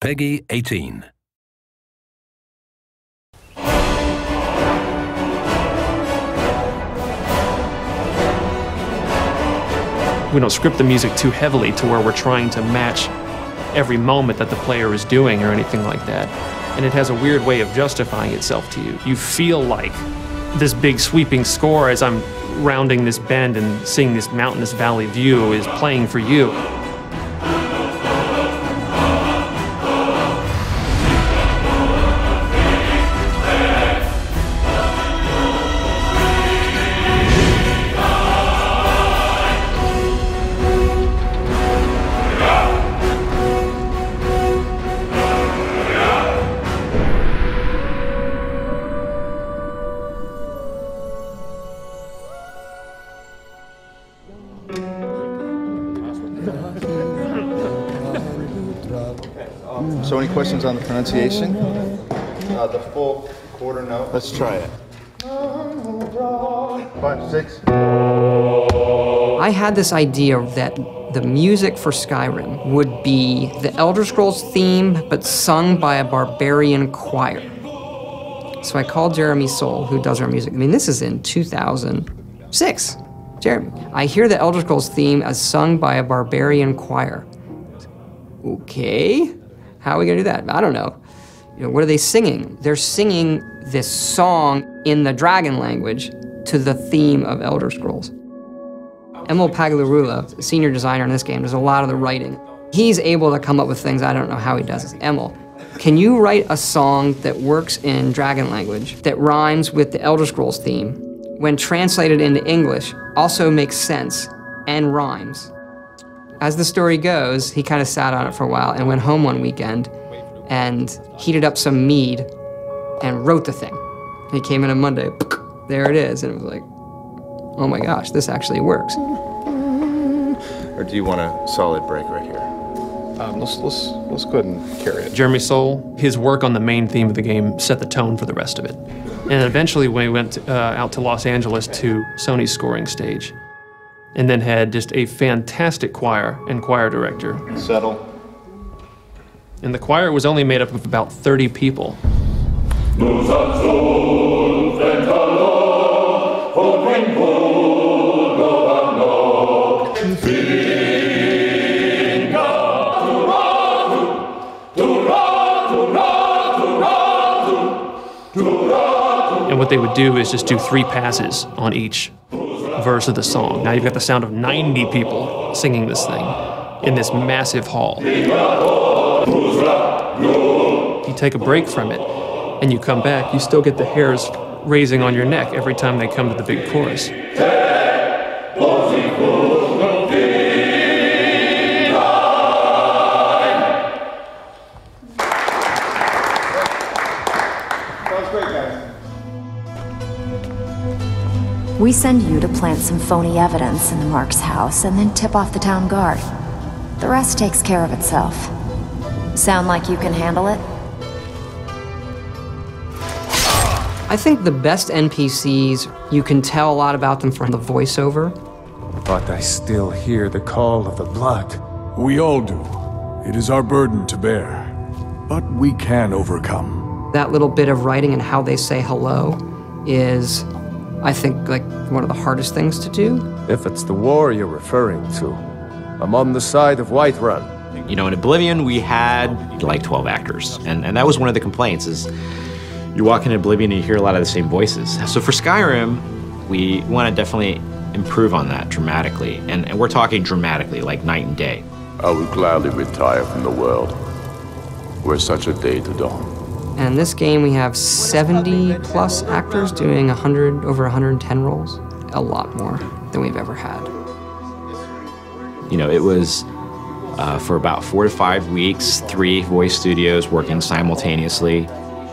Peggy 18. We don't script the music too heavily to where we're trying to match every moment that the player is doing or anything like that. And it has a weird way of justifying itself to you. You feel like this big sweeping score as I'm rounding this bend and seeing this mountainous valley view is playing for you. So any questions on the pronunciation? The full quarter note. Let's try it. 5, 6. I had this idea that the music for Skyrim would be the Elder Scrolls theme, but sung by a barbarian choir. So I called Jeremy Soule, who does our music. I mean, this is in 2006. Jeremy, I hear the Elder Scrolls theme as sung by a barbarian choir. Okay, how are we gonna do that? I don't know. You know, what are they singing? They're singing this song in the dragon language to the theme of Elder Scrolls. Emil Paglarula, senior designer in this game, does a lot of the writing. He's able to come up with things, I don't know how he does this. Emil, can you write a song that works in dragon language that rhymes with the Elder Scrolls theme, when translated into English, also makes sense and rhymes? As the story goes, he kind of sat on it for a while and went home one weekend and heated up some mead and wrote the thing. He came in on Monday, there it is, and it was like, oh my gosh, this actually works. Or do you want a solid break right here? Let's go ahead and carry it. Jeremy Soule, his work on the main theme of the game set the tone for the rest of it. And eventually we went out to Los Angeles to Sony's scoring stage, and then had just a fantastic choir and choir director. Settle. And the choir was only made up of about 30 people. And what they would do is just do 3 passes on each verse of the song. Now you've got the sound of 90 people singing this thing in this massive hall. You take a break from it and you come back, you still get the hairs raising on your neck every time they come to the big chorus. We send you to plant some phony evidence in the Mark's house and then tip off the town guard. The rest takes care of itself. Sound like you can handle it? I think the best NPCs, you can tell a lot about them from the voiceover. But I still hear the call of the blood. We all do. It is our burden to bear. But we can overcome. That little bit of writing and how they say hello is, I think, like one of the hardest things to do. If it's the war you're referring to, I'm on the side of Whiterun. You know, in Oblivion, we had like 12 actors, and that was one of the complaints, is you walk into Oblivion and you hear a lot of the same voices. So for Skyrim, we want to definitely improve on that dramatically, and we're talking dramatically, like night and day. I would gladly retire from the world, were such a day to dawn. And in this game, we have 70 plus actors doing over 110 roles. A lot more than we've ever had. You know, it was for about 4 to 5 weeks, 3 voice studios working simultaneously.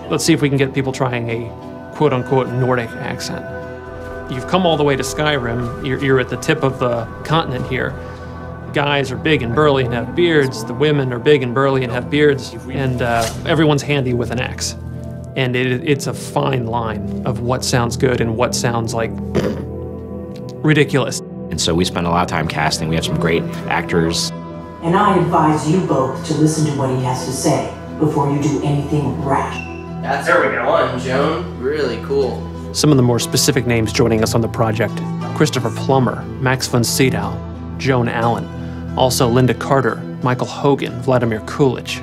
Let's see if we can get people trying a quote-unquote Nordic accent. You've come all the way to Skyrim, you're at the tip of the continent here. Guys are big and burly and have beards, the women are big and burly and have beards, and everyone's handy with an axe. And it's a fine line of what sounds good and what sounds like ridiculous. And so we spent a lot of time casting. We have some great actors. And I advise you both to listen to what he has to say. before you do anything rash. That's one, Joan. Really cool. Some of the more specific names joining us on the project: Christopher Plummer, Max von Sydow, Joan Allen, also Linda Carter, Michael Hogan, Vladimir Kulich.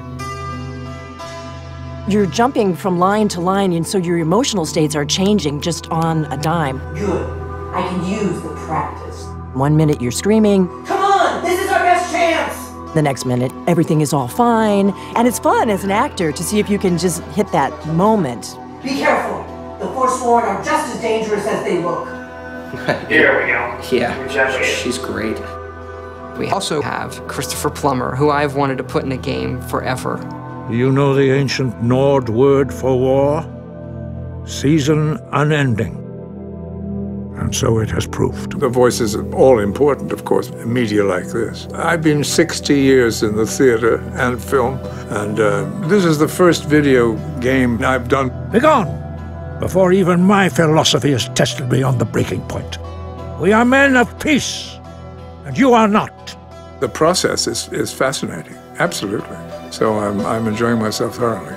You're jumping from line to line, and so your emotional states are changing just on a dime. Good. I can use the practice. 1 minute you're screaming, "Come on, this is our best chance!" the next minute everything is all fine, and it's fun as an actor to see if you can just hit that moment. Be careful. The Forsworn are just as dangerous as they look. Here we go. Yeah, she's great. We also have Christopher Plummer, who I've wanted to put in a game forever. You know the ancient Nord word for war? Season unending. And so it has proved. The voice is all important, of course, in media like this. I've been 60 years in the theater and film, and this is the first video game I've done. Begone, before even my philosophy is tested beyond the breaking point. We are men of peace, and you are not. The process is fascinating, absolutely. So I'm enjoying myself thoroughly.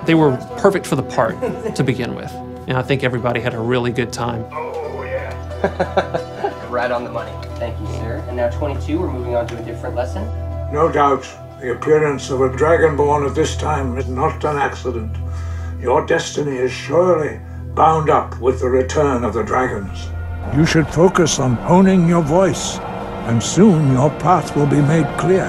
They were perfect for the part to begin with, and I think everybody had a really good time. Right on the money. Thank you, sir. And now 22, we're moving on to a different lesson. No doubt, the appearance of a dragonborn at this time is not an accident. Your destiny is surely bound up with the return of the dragons. You should focus on honing your voice, and soon your path will be made clear.